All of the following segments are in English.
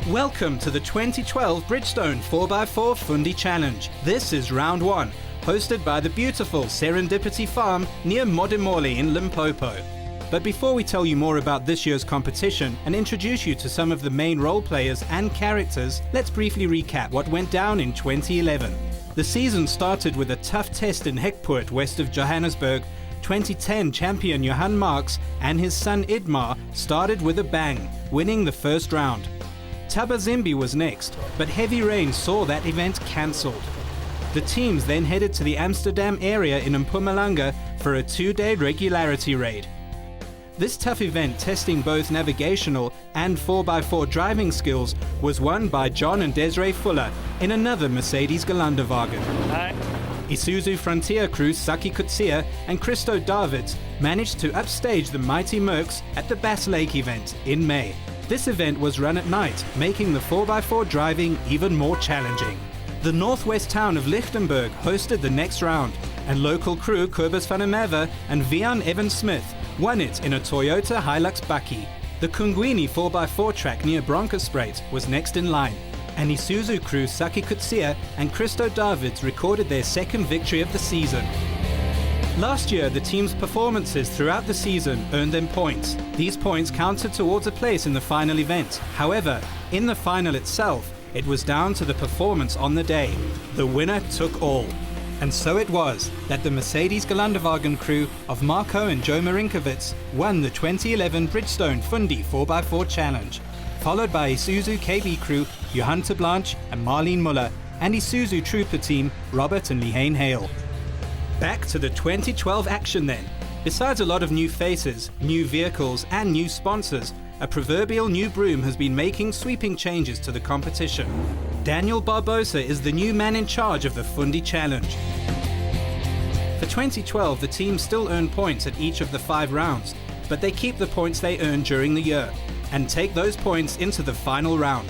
Welcome to the 2012 Bridgestone 4x4 Fundi Challenge. This is round one, hosted by the beautiful Serendipity farm near Modimolle in Limpopo. But before we tell you more about this year's competition and introduce you to some of the main role players and characters, let's briefly recap what went down in 2011. The season started with a tough test in Hekpoort, west of Johannesburg. 2010 champion Johan Marks and his son Idmar started with a bang, winning the first round. Tabazimbi was next, but heavy rain saw that event cancelled. The teams then headed to the Amsterdam area in Mpumalanga for a 2-day regularity raid. This tough event, testing both navigational and 4x4 driving skills, was won by John and Desiree Fuller in another Mercedes Gelandewagen. Isuzu Frontier crew Saki Kutsia and Christo Davids managed to upstage the mighty Mercs at the Bass Lake event in May. This event was run at night, making the 4x4 driving even more challenging. The northwest town of Lichtenburg hosted the next round, and local crew Kobus van der Merwe and Vian Evan Smith won it in a Toyota Hilux Bakkie. The Kungwini 4x4 track near Bronkhorstspruit was next in line, and Isuzu crew Saki Kutsia and Christo Davids recorded their second victory of the season. Last year, the team's performances throughout the season earned them points. These points counted towards a place in the final event. However, in the final itself, it was down to the performance on the day. The winner took all. And so it was that the Mercedes Gelandewagen crew of Marco and Joe Marinkovic won the 2011 Bridgestone Fundi 4x4 Challenge, followed by Isuzu KB crew Johan de Blanche and Marlene Muller, and Isuzu Trooper team Robert and Lehane Hale. Back to the 2012 action then. Besides a lot of new faces, new vehicles and new sponsors, a proverbial new broom has been making sweeping changes to the competition. Daniel Barbosa is the new man in charge of the Fundi Challenge. For 2012, the team still earn points at each of the 5 rounds, but they keep the points they earn during the year and take those points into the final round.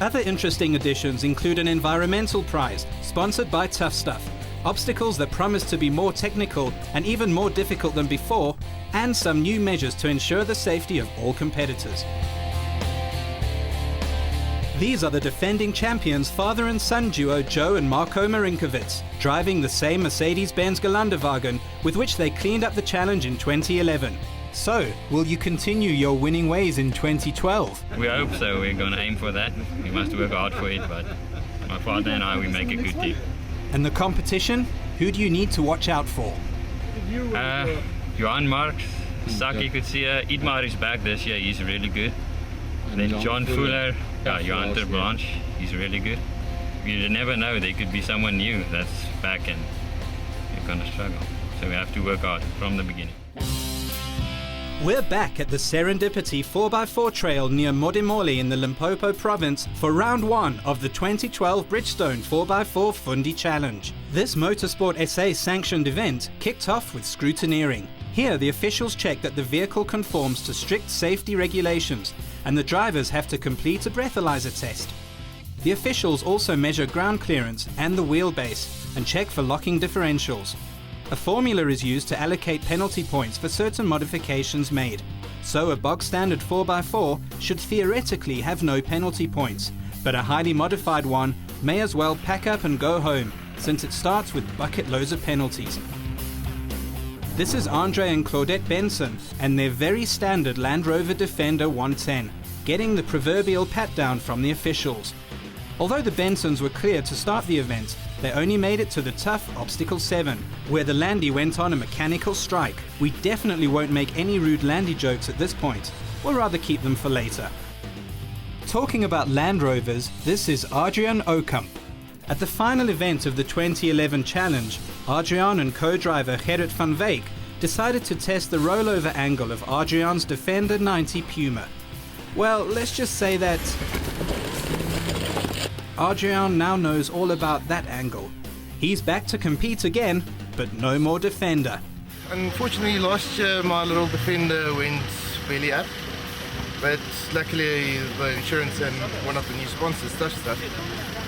Other interesting additions include an environmental prize sponsored by Tough Stuff, obstacles that promise to be more technical and even more difficult than before, and some new measures to ensure the safety of all competitors. These are the defending champions, father and son duo Joe and Marco Marinkovic, driving the same Mercedes-Benz Gelandewagen with which they cleaned up the challenge in 2011. So, will you continue your winning ways in 2012? We hope so. We're going to aim for that. We must work hard for it, but my partner and I, we make a good team. And the competition? Who do you need to watch out for? Johan Marks, Saki Kutsia, Idmar is back this year, he's really good. Then John Fuller, Johan de Blanche, he's really good. You never know, there could be someone new that's back and you're going to struggle. So we have to work hard from the beginning. We're back at the Serendipity 4x4 trail near Modimolle in the Limpopo province for round 1 of the 2012 Bridgestone 4x4 Fundi Challenge. This Motorsport SA sanctioned event kicked off with scrutineering. Here, the officials check that the vehicle conforms to strict safety regulations and the drivers have to complete a breathalyzer test. The officials also measure ground clearance and the wheelbase and check for locking differentials. A formula is used to allocate penalty points for certain modifications made. So a bog standard 4x4 should theoretically have no penalty points, but a highly modified one may as well pack up and go home, since it starts with bucket loads of penalties. This is Andre and Claudette Benson and their very standard Land Rover Defender 110, getting the proverbial pat down from the officials. Although the Bensons were clear to start the event, they only made it to the tough Obstacle 7, where the Landy went on a mechanical strike. We definitely won't make any rude Landy jokes at this point. We'll rather keep them for later. Talking about Land Rovers, this is Adrian Okamp. At the final event of the 2011 challenge, Adrian and co-driver Gerrit van Wyk decided to test the rollover angle of Adrian's Defender 90 Puma. Well, let's just say that Adrian now knows all about that angle. He's back to compete again, but no more Defender. Unfortunately, last year my little Defender went belly up, but luckily the insurance and one of the new sponsors, Tough Stuff,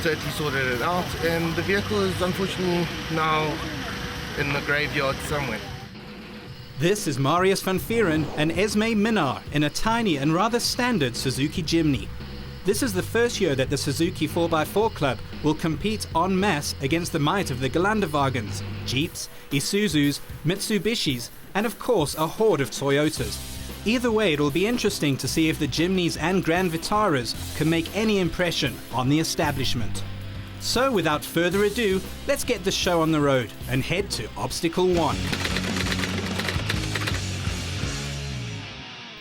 totally sorted it out, and the vehicle is unfortunately now in the graveyard somewhere. This is Marius van Vieren and Esme Minnaar in a tiny and rather standard Suzuki Jimny. This is the first year that the Suzuki 4x4 Club will compete en masse against the might of the Geländewagens, Jeeps, Isuzus, Mitsubishis, and of course a horde of Toyotas. Either way, it'll be interesting to see if the Jimneys and Grand Vitaras can make any impression on the establishment. So without further ado, let's get the show on the road and head to Obstacle 1.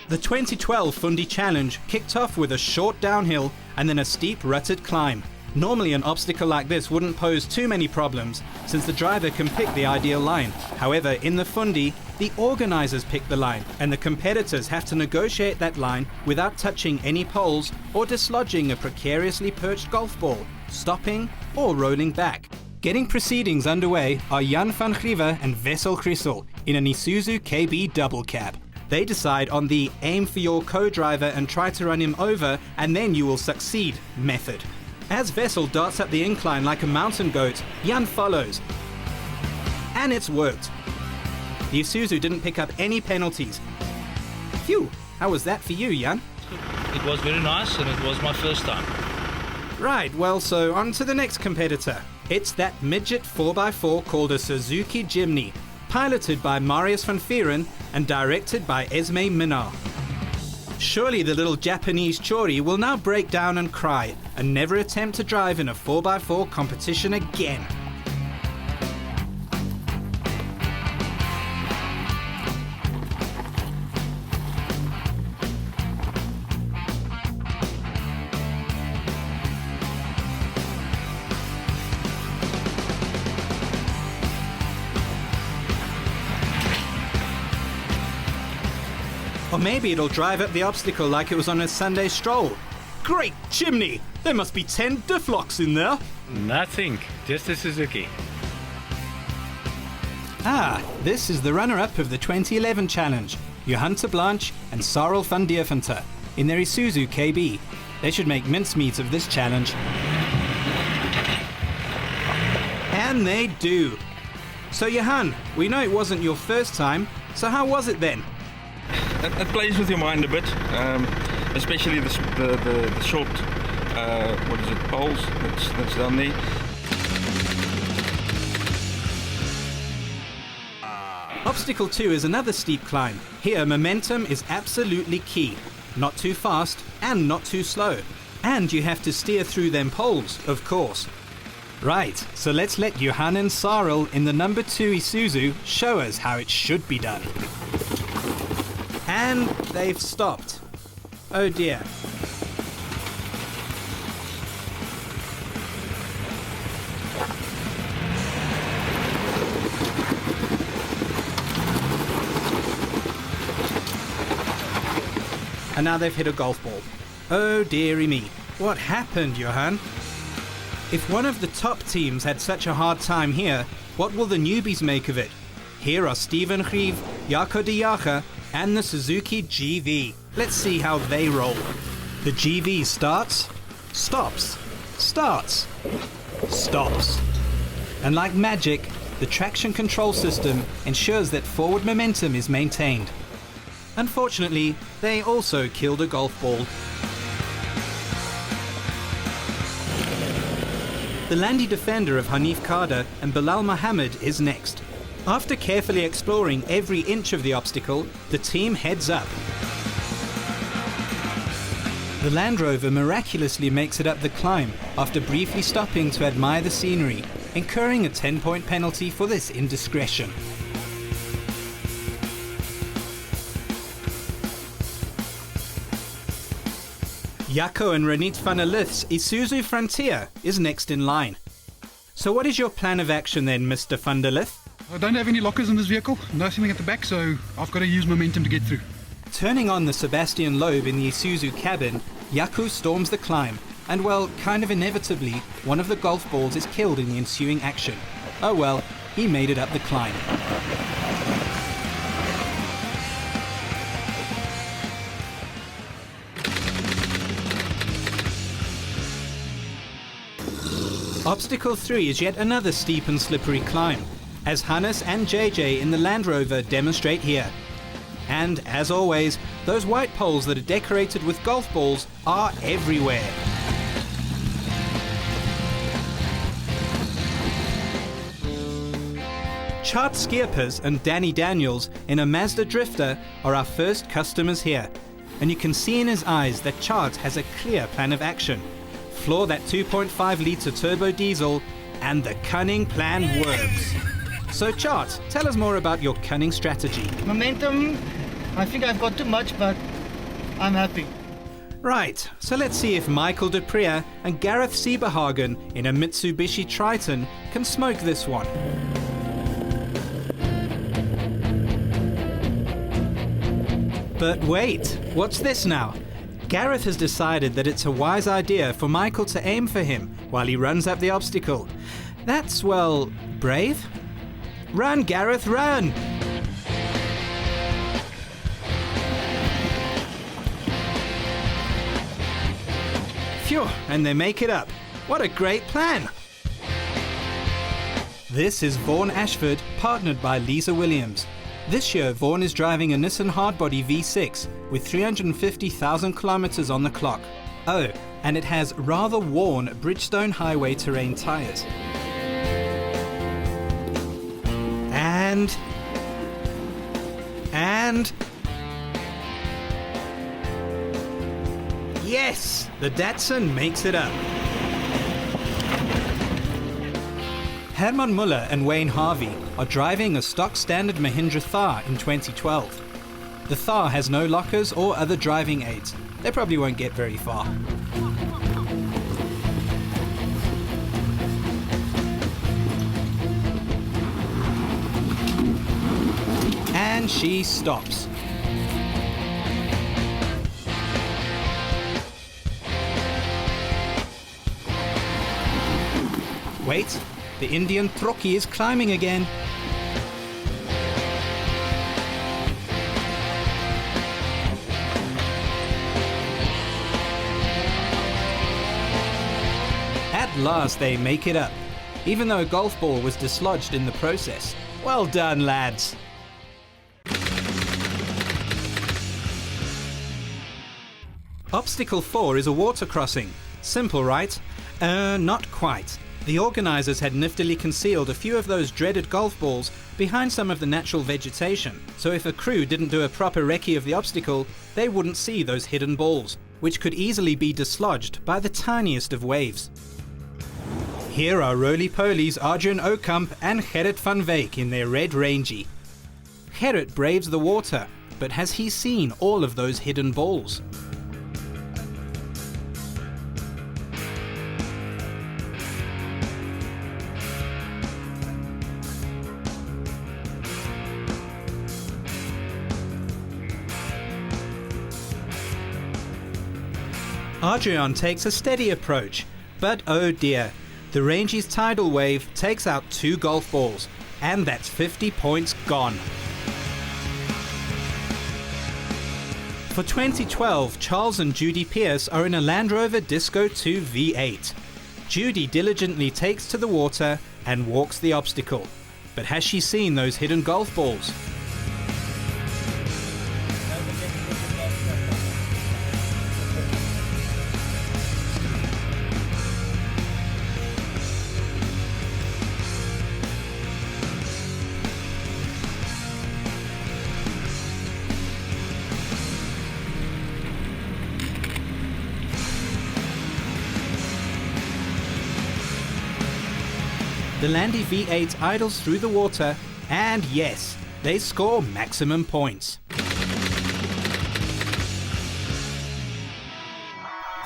The 2012 Fundi Challenge kicked off with a short downhill and then a steep rutted climb. Normally an obstacle like this wouldn't pose too many problems since the driver can pick the ideal line. However, in the Fundi, the organisers pick the line and the competitors have to negotiate that line without touching any poles or dislodging a precariously perched golf ball, stopping or rolling back. Getting proceedings underway are Jan van Grieve and Wessel Christel in an Isuzu KB double cab. They decide on the aim for your co-driver and try to run him over and then you will succeed method. As Wessel darts up the incline like a mountain goat, Jan follows. And it's worked. The Isuzu didn't pick up any penalties. Phew, how was that for you, Jan? It was very nice and it was my first time. Right, well, so on to the next competitor. It's that midget 4x4 called a Suzuki Jimny, piloted by Marius van Vieren and directed by Esme Minar. Surely the little Japanese chori will now break down and cry and never attempt to drive in a 4x4 competition again. Or maybe it'll drive up the obstacle like it was on a Sunday stroll. Great chimney! There must be 10 difflocks in there. Nothing, just a Suzuki. Ah, this is the runner-up of the 2011 challenge, Johan ter Blanche and Sarel van Deventer, in their Isuzu KB. They should make mincemeat of this challenge. And they do. So Johan, we know it wasn't your first time, so how was it then? It plays with your mind a bit, especially the short, poles that's down there. Obstacle 2 is another steep climb. Here, momentum is absolutely key. Not too fast and not too slow. And you have to steer through them poles, of course. Right, so let's let Johan and Sarel in the number 2 Isuzu show us how it should be done. And they've stopped. Oh dear. And now they've hit a golf ball. Oh dearie me. What happened, Johan? If one of the top teams had such a hard time here, what will the newbies make of it? Here are Steven Grieve, Jaco de Jager, and the Suzuki GV. Let's see how they roll. The GV starts, stops, starts, stops. And like magic, the traction control system ensures that forward momentum is maintained. Unfortunately, they also killed a golf ball. The Landy Defender of Hanif Kader and Bilal Mohammed is next. After carefully exploring every inch of the obstacle, the team heads up. The Land Rover miraculously makes it up the climb after briefly stopping to admire the scenery, incurring a 10-point penalty for this indiscretion. Jaco and Reniet van der Lith's Isuzu Frontier is next in line. So what is your plan of action then, Mr. van der Lith? I don't have any lockers in this vehicle, nothing at the back, so I've got to use momentum to get through. Turning on the Sebastian Loeb in the Isuzu cabin, Jaco storms the climb, and well, kind of inevitably, one of the golf balls is killed in the ensuing action. Oh well, he made it up the climb. Obstacle 3 is yet another steep and slippery climb, as Hannes and JJ in the Land Rover demonstrate here. And as always, those white poles that are decorated with golf balls are everywhere. Chart Skierpers and Danny Daniels in a Mazda Drifter are our first customers here. And you can see in his eyes that Chart has a clear plan of action. Floor that 2.5 litre turbo diesel, and the cunning plan works. So Chart, tell us more about your cunning strategy. Momentum, I think I've got too much, but I'm happy. Right, so let's see if Michael de Prier and Gareth Sieberhagen in a Mitsubishi Triton can smoke this one. But wait, what's this now? Gareth has decided that it's a wise idea for Michael to aim for him while he runs up the obstacle. That's, well, brave. Run, Gareth, run! Phew, and they make it up. What a great plan! This is Vaughan Ashford, partnered by Lisa Williams. This year, Vaughan is driving a Nissan Hardbody V6 with 350,000 kilometers on the clock. Oh, and it has rather worn Bridgestone highway terrain tires. And... yes! The Datsun makes it up. Herman Muller and Wayne Harvey are driving a stock standard Mahindra Thar in 2012. The Thar has no lockers or other driving aids. They probably won't get very far. And she stops. Wait. The Indian Trokki is climbing again. At last they make it up, even though a golf ball was dislodged in the process. Well done, lads. Obstacle 4 is a water crossing. Simple, right? Not quite. The organisers had niftily concealed a few of those dreaded golf balls behind some of the natural vegetation, so if a crew didn't do a proper recce of the obstacle, they wouldn't see those hidden balls, which could easily be dislodged by the tiniest of waves. Here are roly-polies Adrian Okamp and Gerrit van Wyk in their red Rangie. Gerrit braves the water, but has he seen all of those hidden balls? Adrian takes a steady approach, but oh dear, the Rangie's tidal wave takes out 2 golf balls, and that's 50 points gone. For 2012, Charles and Judy Pierce are in a Land Rover Disco 2 V8. Judy diligently takes to the water and walks the obstacle, but has she seen those hidden golf balls? The Landy V8 idles through the water, and yes, they score maximum points.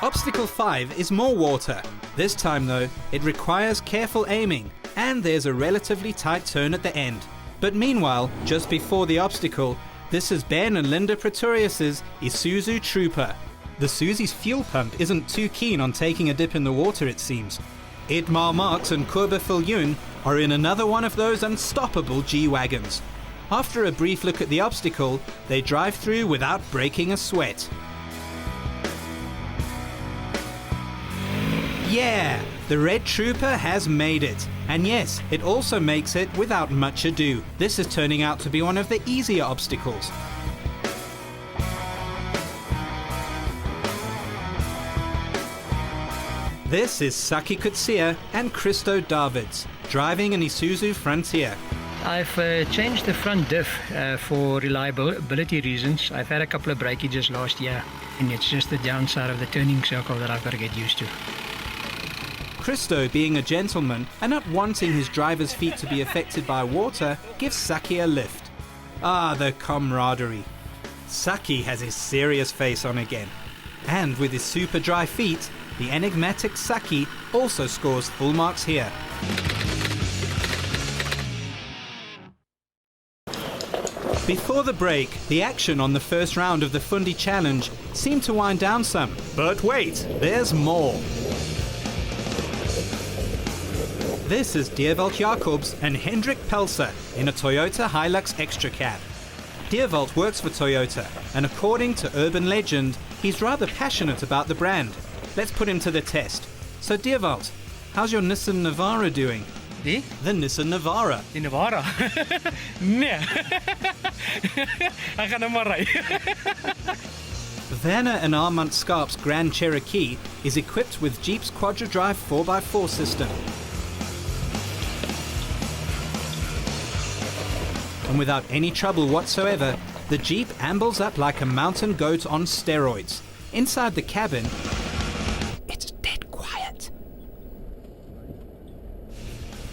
Obstacle 5 is more water. This time though, it requires careful aiming, and there's a relatively tight turn at the end. But meanwhile, just before the obstacle, this is Ben and Linda Pretorius's Isuzu Trooper. The Susie's fuel pump isn't too keen on taking a dip in the water, it seems. Idmar Marx and Kobe Filjun are in another one of those unstoppable G-Wagons. After a brief look at the obstacle, they drive through without breaking a sweat. Yeah, the Red Trooper has made it. And yes, it also makes it without much ado. This is turning out to be one of the easier obstacles. This is Saki Kutsia and Christo Davids, driving an Isuzu Frontier. I've changed the front diff for reliability reasons. I've had a couple of breakages last year, and it's just the downside of the turning circle that I've got to get used to. Christo, being a gentleman and not wanting his driver's feet to be affected by water, gives Saki a lift. Ah, the camaraderie. Saki has his serious face on again. And with his super dry feet, the enigmatic Saki also scores full marks here. Before the break, the action on the first round of the Fundi challenge seemed to wind down some. But wait, there's more. This is Dierwald Jacobs and Hendrik Pelser in a Toyota Hilux Extra Cab. Dierwald works for Toyota, and according to urban legend, he's rather passionate about the brand. Let's put him to the test. So Dierwald, how's your Nissan Navara doing? Die? The Nissan Navara. Die Navara? Nee. Ek gaan nou maar ry. Werner and Armand Scarp's Grand Cherokee is equipped with Jeep's QuadraDrive 4x4 system. And without any trouble whatsoever, the Jeep ambles up like a mountain goat on steroids. Inside the cabin, it's dead quiet.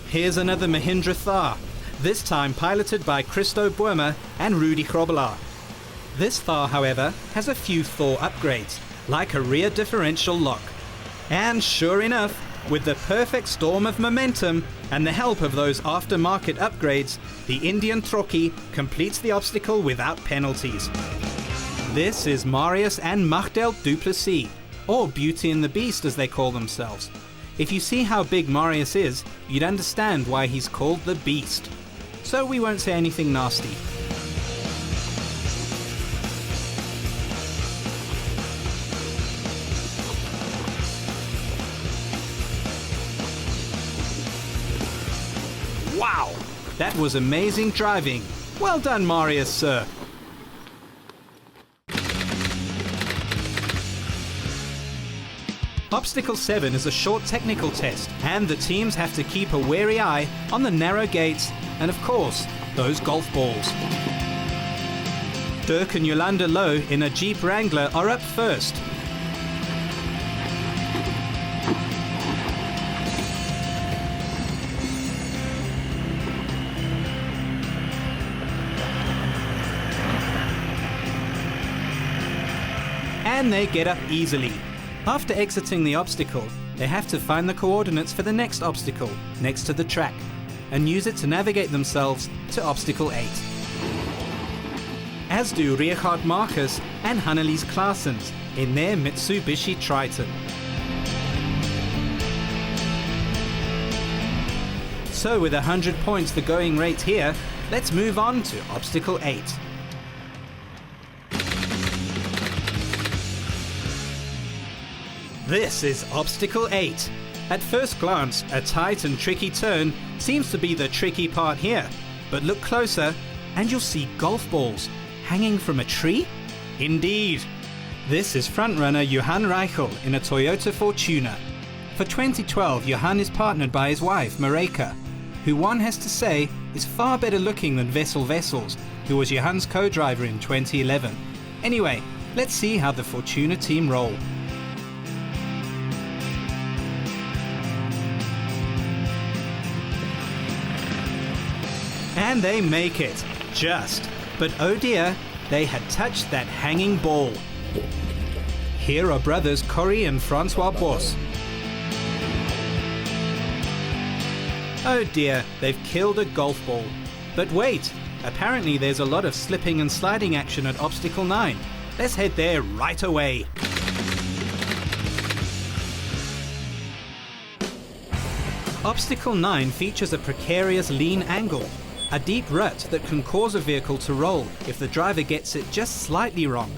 Here's another Mahindra Thar, this time piloted by Christo Boerma and Rudy Grobelaar. This Thar, however, has a few Thor upgrades, like a rear differential lock. And sure enough, with the perfect storm of momentum and the help of those aftermarket upgrades, the Indian Trokkie completes the obstacle without penalties. This is Marius and Magdel Duplessis, or Beauty and the Beast as they call themselves. If you see how big Marius is, you'd understand why he's called the Beast. So we won't say anything nasty. Wow, that was amazing driving. Well done, Marius, sir. Obstacle 7 is a short technical test, and the teams have to keep a wary eye on the narrow gates and, of course, those golf balls. Dirk and Yolanda Lowe in a Jeep Wrangler are up first. And they get up easily. After exiting the obstacle, they have to find the coordinates for the next obstacle next to the track and use it to navigate themselves to obstacle 8. As do Richard Marcus and Hannelies Claessens in their Mitsubishi Triton. So with 100 points the going rate here, let's move on to obstacle 8. This is Obstacle 8. At first glance, a tight and tricky turn seems to be the tricky part here, but look closer and you'll see golf balls hanging from a tree? Indeed. This is frontrunner Johan Reichel in a Toyota Fortuner. For 2012, Johan is partnered by his wife, Mareka, who one has to say is far better looking than Wessel Wessels, who was Johan's co-driver in 2011. Anyway, let's see how the Fortuner team roll. And they make it, just. But oh dear, they had touched that hanging ball. Here are brothers Corey and Francois Boss. Oh dear, they've killed a golf ball. But wait, apparently there's a lot of slipping and sliding action at Obstacle 9. Let's head there right away. Obstacle 9 features a precarious lean angle, a deep rut that can cause a vehicle to roll if the driver gets it just slightly wrong,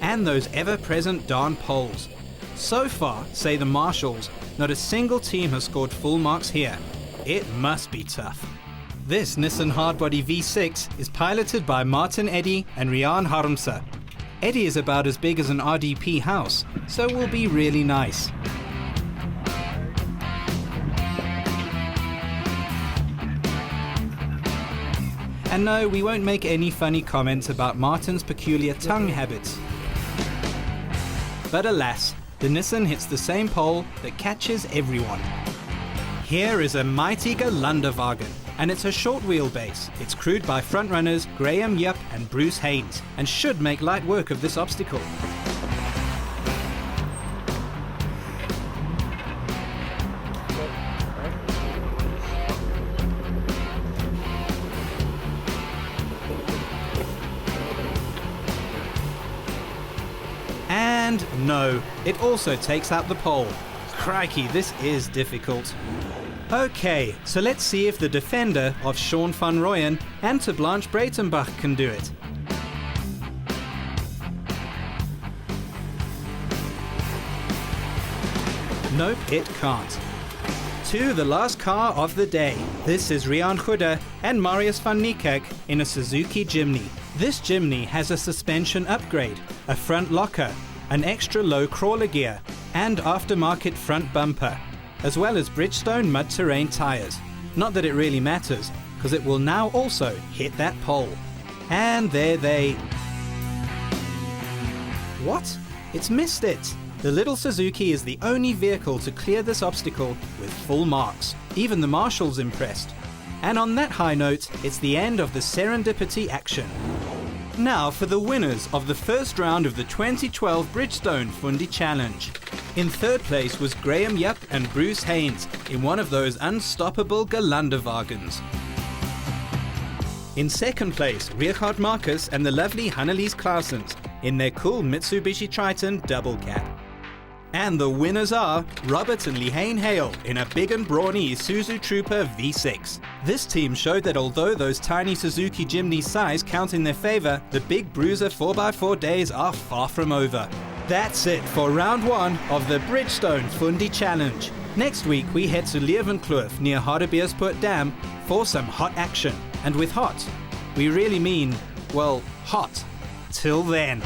and those ever-present darn poles. So far, say the marshals, not a single team has scored full marks here. It must be tough. This Nissan Hardbody V6 is piloted by Martin Eddy and Rian Harmsa. Eddy is about as big as an RDP house, so will be really nice. And no, we won't make any funny comments about Martin's peculiar tongue habits. But alas, the Nissan hits the same pole that catches everyone. Here is a mighty Geländewagen, and it's a short wheelbase. It's crewed by frontrunners Graham Yupp and Bruce Haynes, and should make light work of this obstacle. And no, it also takes out the pole. Crikey, this is difficult. Okay, so let's see if the defender of Sean van Rooyen and to Blanche Breitenbach can do it. Nope, it can't. To the last car of the day. This is Rian Goede and Marius van Niekerk in a Suzuki Jimny. This Jimny has a suspension upgrade, a front locker, an extra low crawler gear, and aftermarket front bumper, as well as Bridgestone mud terrain tyres. Not that it really matters, because it will now also hit that pole. And there they... What? It's missed it! The little Suzuki is the only vehicle to clear this obstacle with full marks. Even the marshal's impressed. And on that high note, it's the end of the Serendipity action. Now for the winners of the first round of the 2012 Bridgestone Fundi Challenge. In third place was Graham Yupp and Bruce Haynes in one of those unstoppable Geländewagens. In second place, Richard Marcus and the lovely Hannelies Claessens in their cool Mitsubishi Triton double cab. And the winners are Robert and Lehane Hale in a big and brawny Isuzu Trooper V6. This team showed that although those tiny Suzuki Jimny size count in their favour, the big bruiser 4x4 days are far from over. That's it for round one of the Bridgestone Fundi Challenge. Next week we head to Leeuwenkloof near Hardebeespoort Dam for some hot action. And with hot, we really mean, well, hot. Till then.